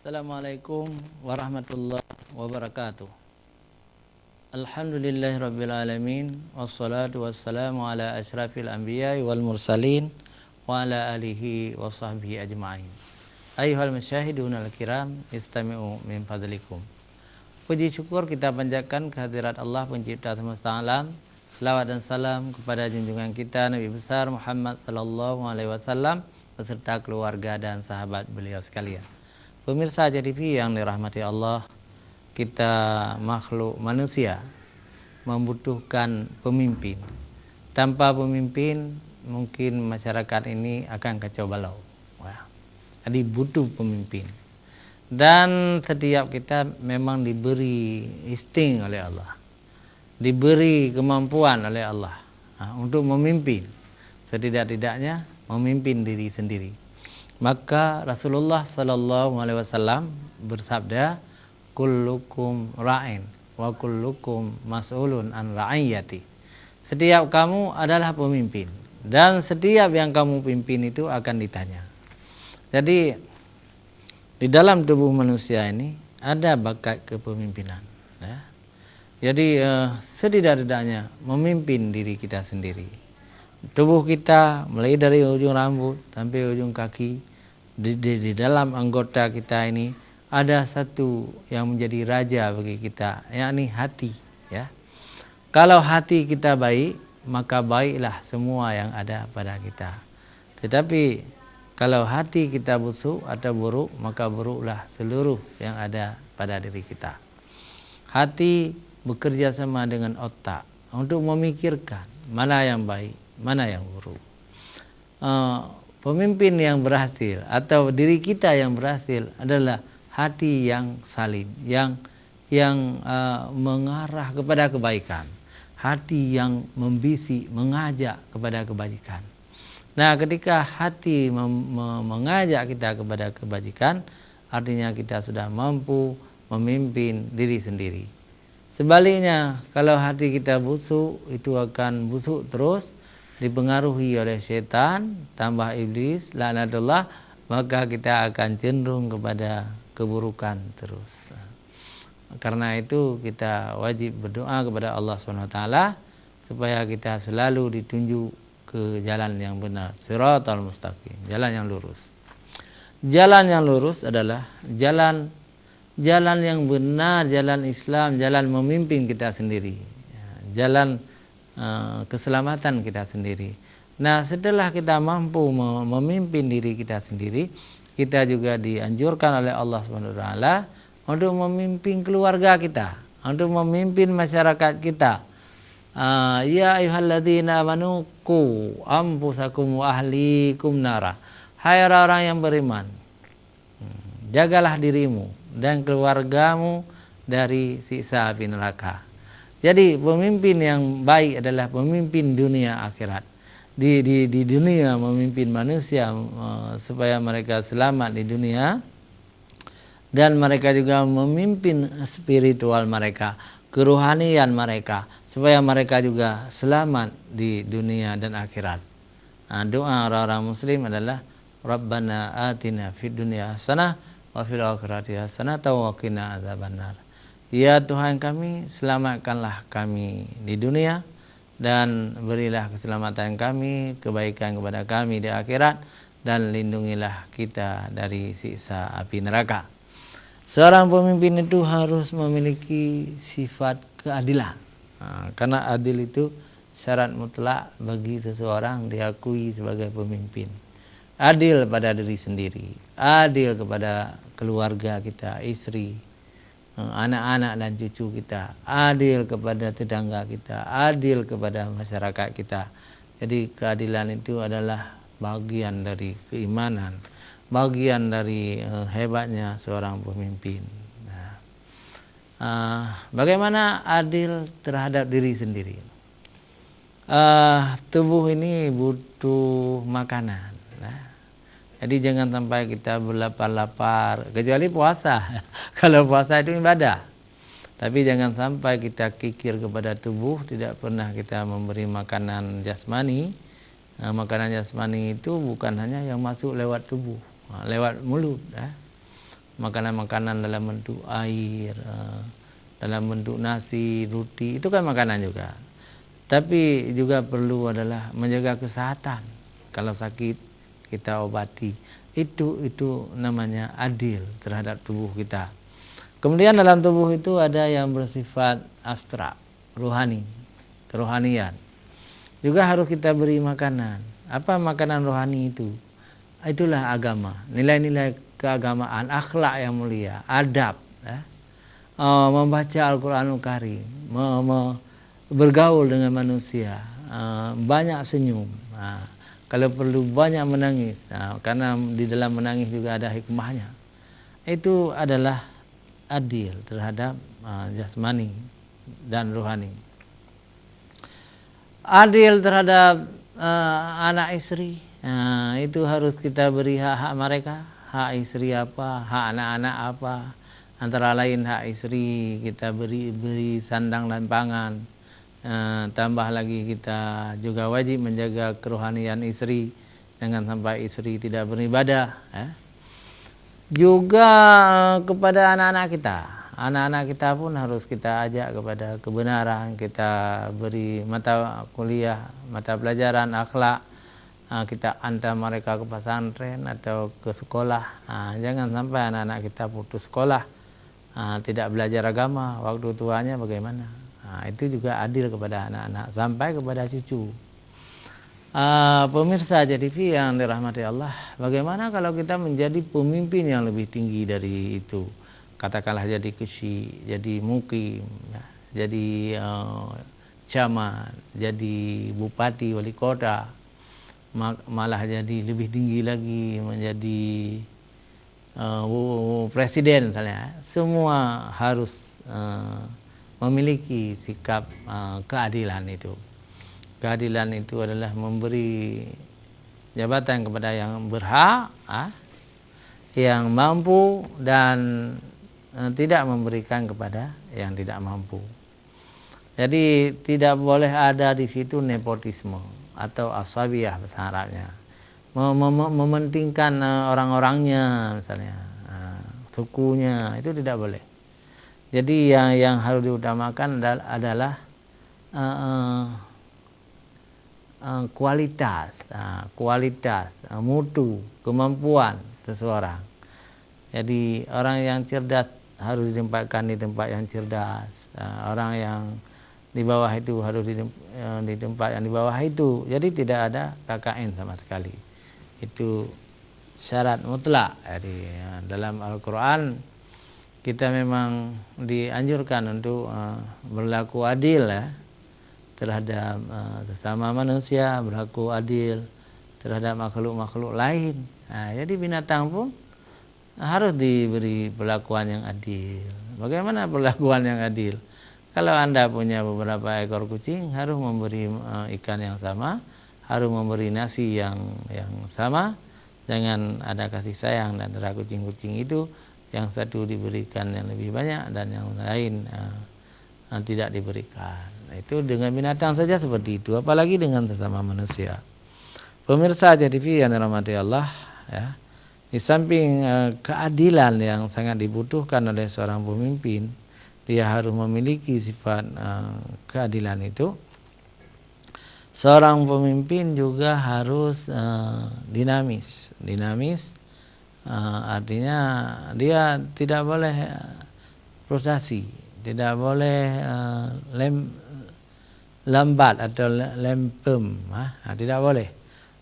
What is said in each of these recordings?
Assalamualaikum warahmatullahi wabarakatuh. Alhamdulillahirabbil alamin wassalatu wassalamu ala asyrafil anbiya'i wal mursalin wa ala alihi wa sahbihi ajma'in. Ayyuhal masyahidunal kiram, istami'u min fadlikum. Puji syukur kita panjatkan kehadirat Allah pencipta semesta alam. Selawat dan salam kepada junjungan kita Nabi besar Muhammad sallallahu alaihi wasallam beserta keluarga dan sahabat beliau sekalian. Pemirsa JTV yang dirahmati Allah, kita makhluk manusia membutuhkan pemimpin. Tanpa pemimpin mungkin masyarakat ini akan kacau balau. Jadi butuh pemimpin. Dan setiap kita memang diberi insting oleh Allah, diberi kemampuan oleh Allah untuk memimpin, setidak-tidaknya memimpin diri sendiri. Maka Rasulullah sallallahu alaihi wasallam bersabda, kullukum ra'in wa kullukum mas'ulun an ra'iyati. Setiap kamu adalah pemimpin dan setiap yang kamu pimpin itu akan ditanya. Jadi di dalam tubuh manusia ini ada bakat kepemimpinan, ya. Jadi setidak-tidaknya memimpin diri kita sendiri. Tubuh kita mulai dari ujung rambut sampai ujung kaki, di dalam anggota kita ini ada satu yang menjadi raja bagi kita, yakni hati, ya. Kalau hati kita baik, maka baiklah semua yang ada pada kita. Tetapi kalau hati kita busuk atau buruk, maka buruklah seluruh yang ada pada diri kita. Hati bekerja sama dengan otak untuk memikirkan mana yang baik, mana yang buruk. Pemimpin yang berhasil atau diri kita yang berhasil adalah hati yang salim, yang mengarah kepada kebaikan, hati yang membisi, mengajak kepada kebajikan. Nah, ketika hati mengajak kita kepada kebajikan, artinya kita sudah mampu memimpin diri sendiri. Sebaliknya, kalau hati kita busuk, itu akan busuk terus, dipengaruhi oleh setan, tambah iblis, laknatullah, maka kita akan cenderung kepada keburukan terus. Karena itu kita wajib berdoa kepada Allah SWT supaya kita selalu ditunjuk ke jalan yang benar, siratal mustaqim, jalan yang lurus. Jalan yang lurus adalah jalan yang benar, jalan Islam, jalan memimpin kita sendiri, jalan keselamatan kita sendiri. Nah, setelah kita mampu memimpin diri kita sendiri, kita juga dianjurkan oleh Allah SWT untuk memimpin keluarga kita, untuk memimpin masyarakat kita. Ya ayyuhalladzina amanu qu anfusakum wa ahlikum nara. Hai orang yang beriman, jagalah dirimu dan keluargamu dari siksa api neraka. Jadi pemimpin yang baik adalah pemimpin dunia akhirat. Di dunia memimpin manusia supaya mereka selamat di dunia, dan mereka juga memimpin spiritual mereka, kerohanian mereka, supaya mereka juga selamat di dunia dan akhirat. Nah, doa orang-orang muslim adalah Rabbana atina fid dunya hasanah wa fil akhirati hasanah wa qina adzabannar. Ya Tuhan kami, selamatkanlah kami di dunia dan berilah keselamatan kami, kebaikan kepada kami di akhirat, dan lindungilah kita dari siksa api neraka. Seorang pemimpin itu harus memiliki sifat keadilan. Karena adil itu syarat mutlak bagi seseorang diakui sebagai pemimpin. Adil pada diri sendiri, adil kepada keluarga kita, istri, anak-anak dan cucu kita, adil kepada tetangga kita, adil kepada masyarakat kita. Jadi keadilan itu adalah bagian dari keimanan, bagian dari hebatnya seorang pemimpin. Bagaimana adil terhadap diri sendiri? Tubuh ini butuh makanan. Jadi jangan sampai kita berlapar-lapar, kecuali puasa. Kalau puasa itu ibadah. Tapi jangan sampai kita kikir kepada tubuh, tidak pernah kita memberi makanan jasmani. Makanan jasmani itu bukan hanya yang masuk lewat tubuh, lewat mulut. makanan-makanan dalam bentuk air, dalam bentuk nasi, roti, itu kan makanan juga. Tapi juga perlu adalah menjaga kesehatan. Kalau sakit kita obati. Itu namanya adil terhadap tubuh kita. Kemudian dalam tubuh itu ada yang bersifat abstrak, rohani, kerohanian. Juga harus kita beri makanan. Apa makanan rohani itu? Itulah agama, nilai-nilai keagamaan, akhlak yang mulia, adab, ya. Membaca Al-Quranul Karim, bergaul dengan manusia, banyak senyum, kalau perlu banyak menangis, karena di dalam menangis juga ada hikmahnya. Itu adalah adil terhadap jasmani dan rohani. Adil terhadap anak istri, itu harus kita beri hak-hak mereka. Hak istri apa, hak anak-anak apa. Antara lain hak istri kita beri sandang dan pangan. Tambah lagi kita juga wajib menjaga kerohanian istri, jangan sampai istri tidak beribadah. Juga kepada anak-anak kita. Anak-anak kita pun harus kita ajak kepada kebenaran. Kita beri mata kuliah, mata pelajaran akhlak. Kita antar mereka ke pesantren atau ke sekolah. Jangan sampai anak-anak kita putus sekolah, tidak belajar agama, waktu tuanya bagaimana. Itu juga adil kepada anak-anak sampai kepada cucu. Pemirsa JTV yang dirahmati Allah, bagaimana kalau kita menjadi pemimpin yang lebih tinggi dari itu? Katakanlah jadi qusy, jadi mukim, ya, jadi camat, jadi bupati, wali kota, malah jadi lebih tinggi lagi menjadi presiden misalnya. Semua harus memiliki sikap keadilan itu. Keadilan itu adalah memberi jabatan kepada yang berhak, yang mampu, dan tidak memberikan kepada yang tidak mampu. Jadi tidak boleh ada di situ nepotisme atau asabiyah bahasa Arabnya. Mementingkan orang-orangnya misalnya, sukunya, itu tidak boleh. Jadi yang harus diutamakan adalah kualitas, mutu, kemampuan seseorang. Jadi orang yang cerdas harus ditempatkan di tempat yang cerdas, orang yang di bawah itu harus di tempat yang di bawah itu. Jadi tidak ada KKN sama sekali. Itu syarat mutlak. Jadi dalam Al-Quran kita memang dianjurkan untuk berlaku adil, ya, terhadap sesama manusia, berlaku adil terhadap makhluk-makhluk lain. Jadi binatang pun harus diberi perlakuan yang adil. Bagaimana perlakuan yang adil? Kalau Anda punya beberapa ekor kucing, harus memberi ikan yang sama, harus memberi nasi yang sama. Jangan ada kasih sayang dan antara kucing-kucing itu, yang satu diberikan yang lebih banyak dan yang lain tidak diberikan. Itu dengan binatang saja seperti itu, apalagi dengan sesama manusia. Pemirsa JTV yang dirahmati Allah, ya, di samping keadilan yang sangat dibutuhkan oleh seorang pemimpin, dia harus memiliki sifat keadilan itu. Seorang pemimpin juga harus dinamis. Artinya dia tidak boleh frustasi, tidak boleh lambat atau lempem, tidak boleh.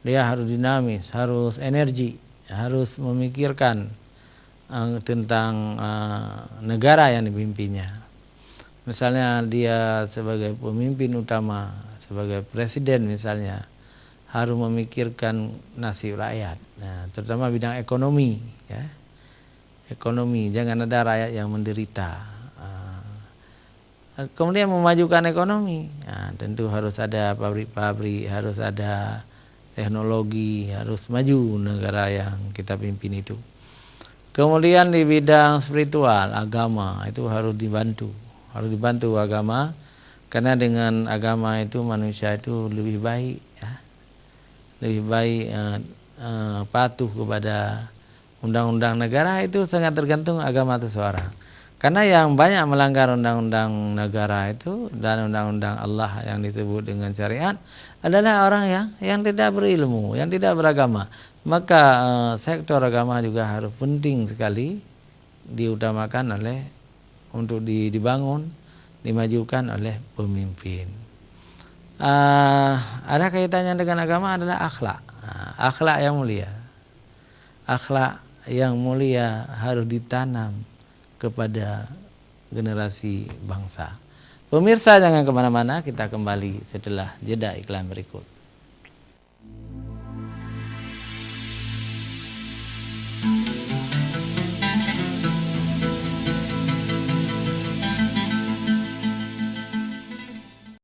Dia harus dinamis, harus energi, harus memikirkan tentang negara yang dipimpinnya. Misalnya dia sebagai pemimpin utama, sebagai presiden misalnya, harus memikirkan nasib rakyat, terutama bidang ekonomi, ya. Ekonomi, jangan ada rakyat yang menderita. Kemudian memajukan ekonomi, tentu harus ada pabrik-pabrik, harus ada teknologi, harus maju negara yang kita pimpin itu. Kemudian di bidang spiritual, agama, itu harus dibantu agama, karena dengan agama itu manusia itu lebih baik, ya. Lebih baik patuh kepada undang-undang negara itu sangat tergantung agama seseorang. Karena yang banyak melanggar undang-undang negara itu dan undang-undang Allah yang disebut dengan syariat adalah orang yang tidak berilmu, yang tidak beragama. Maka sektor agama juga harus penting sekali diutamakan untuk dibangun, dimajukan oleh pemimpin. Ada kaitannya dengan agama adalah akhlak. Akhlak yang mulia. Akhlak yang mulia harus ditanam kepada generasi bangsa. Pemirsa jangan kemana-mana, kita kembali setelah jeda iklan berikut.